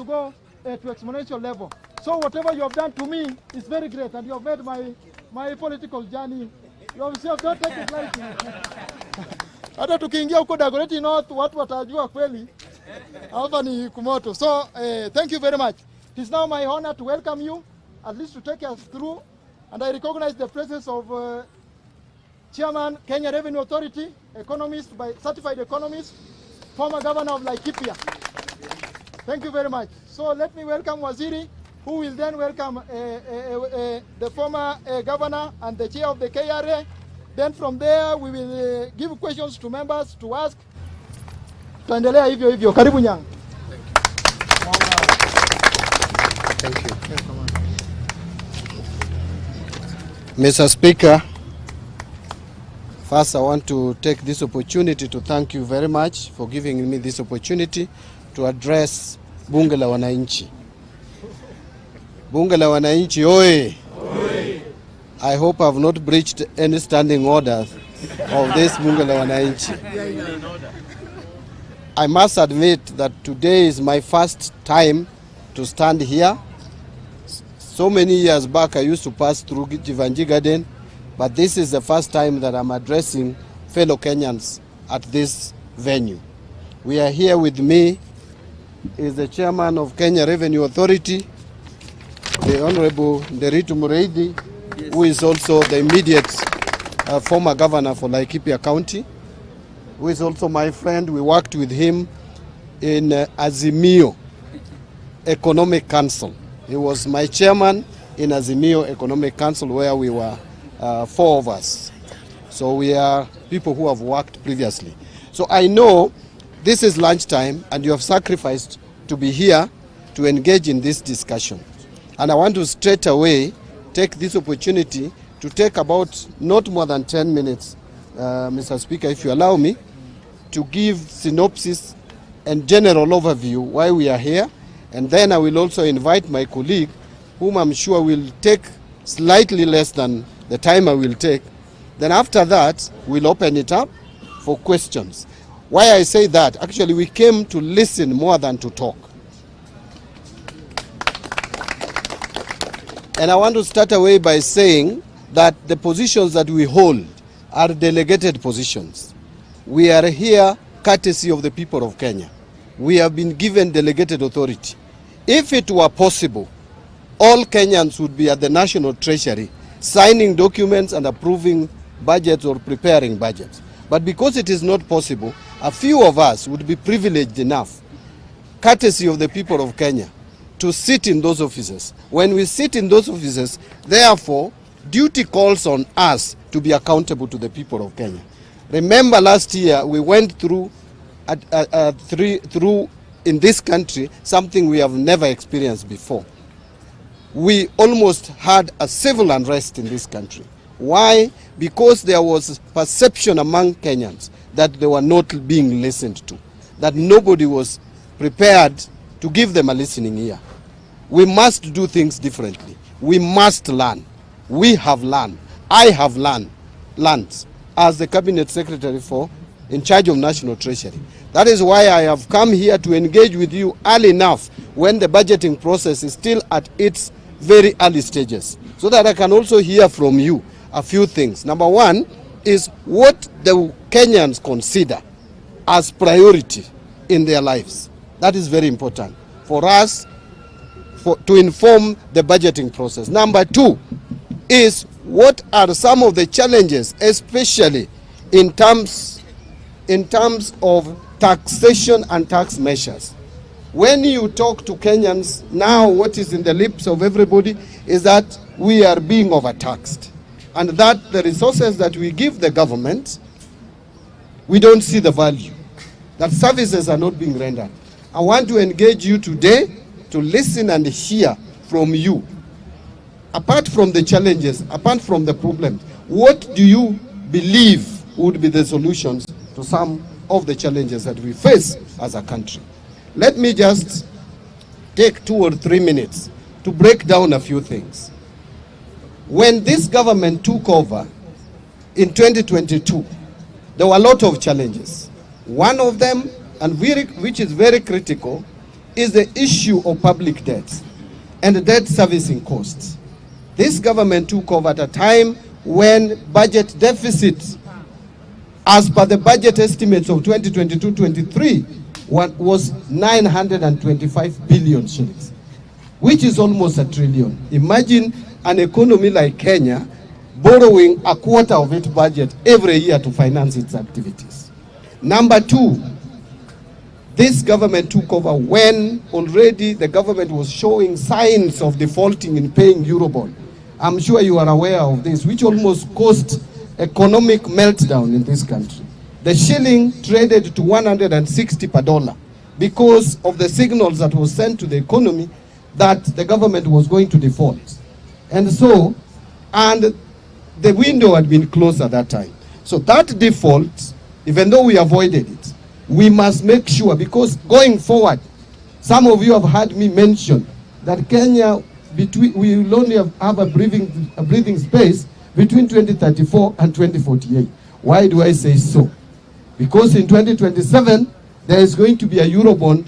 to go to exponential level. So whatever you have done to me is very great, and you have made my political journey. You have not taken it lightly. Hata tukiingia huko Dagoretti North, watu watajua kweli hapa ni kumoto. So thank you very much. It is now my honor to welcome you, at least to take us through, and I recognize the presence of Chairman, Kenya Revenue Authority, economist, certified economist, former governor of Laikipia. Thank you very much. So let me welcome Waziri, who will then welcome the former governor and the chair of the KRA. Then from there we will give questions to members to ask. Tuendelea hivyo hivyo. Karibu Nyang. Thank you. Mr. Speaker, first I want to take this opportunity to thank you very much for giving me this opportunity to address Bunge la Wananchi. Bunge la Wananchi, oi! I hope I have not breached any standing orders of this Bunge la Wananchi. I must admit that today is my first time to stand here. So many years back I used to pass through Jeevanjee Garden, but this is the first time that I'm addressing fellow Kenyans at this venue. We are here with me is the chairman of Kenya Revenue Authority, the Honorable Nderitu Mureithi, who is also the immediate former governor for Laikipia County, who is also my friend. We worked with him in Azimio Economic Council. He was my chairman in Azimio Economic Council, where we were 4 of us. So we are people who have worked previously. So I know this is lunchtime and you have sacrificed to be here to engage in this discussion. And I want to straight away take this opportunity to take about not more than 10 minutes, Mr. Speaker, if you allow me, to give synopsis and general overview why we are here. And then I will also invite my colleague, whom I'm sure will take slightly less than the time I will take. Then after that, we'll open it up for questions. Why I say that, actually we came to listen more than to talk. And I want to start away by saying that the positions that we hold are delegated positions. We are here courtesy of the people of Kenya. We have been given delegated authority. If it were possible, all Kenyans would be at the National Treasury signing documents and approving budgets or preparing budgets. But because it is not possible, a few of us would be privileged enough, courtesy of the people of Kenya, to sit in those offices. When we sit in those offices, therefore, duty calls on us to be accountable to the people of Kenya. Remember last year we went through in this country something we have never experienced before. We almost had a civil unrest in this country. Why? Because there was perception among Kenyans that they were not being listened to, that nobody was prepared to give them a listening ear. We must do things differently. We must learn. We have learned. I have learned as the Cabinet Secretary in charge of National Treasury. That is why I have come here to engage with you early enough when the budgeting process is still at its very early stages, so that I can also hear from you a few things. Number one is what the Kenyans consider as priority in their lives. That is very important for us to inform the budgeting process. Number two is what are some of the challenges, especially in terms of taxation and tax measures. When you talk to Kenyans now, what is in the lips of everybody is that we are being overtaxed, and that the resources that we give the government, we don't see the value, that services are not being rendered. I want to engage you today to listen and hear from you. Apart from the challenges, apart from the problems, what do you believe would be the solutions to some of the challenges that we face as a country? Let me just take 2 or 3 minutes to break down a few things. When this government took over in 2022, there were a lot of challenges. One of them, and which is very critical, is the issue of public debt and debt servicing costs. This government took over at a time when budget deficit, as per the budget estimates of 2022-23, was 925 billion shillings, which is almost $1 trillion. Imagine an economy like Kenya borrowing a quarter of its budget every year to finance its activities. Number two, this government took over when already the government was showing signs of defaulting in paying Eurobond. I'm sure you are aware of this, which almost caused economic meltdown in this country. The shilling traded to 160 per dollar because of the signals that was sent to the economy that the government was going to default. And so, and the window had been closed at that time. So that default, even though we avoided it, we must make sure, because going forward, some of you have heard me mention that Kenya, we will only have a breathing space between 2034 and 2048. Why do I say so? Because in 2027, there is going to be a Eurobond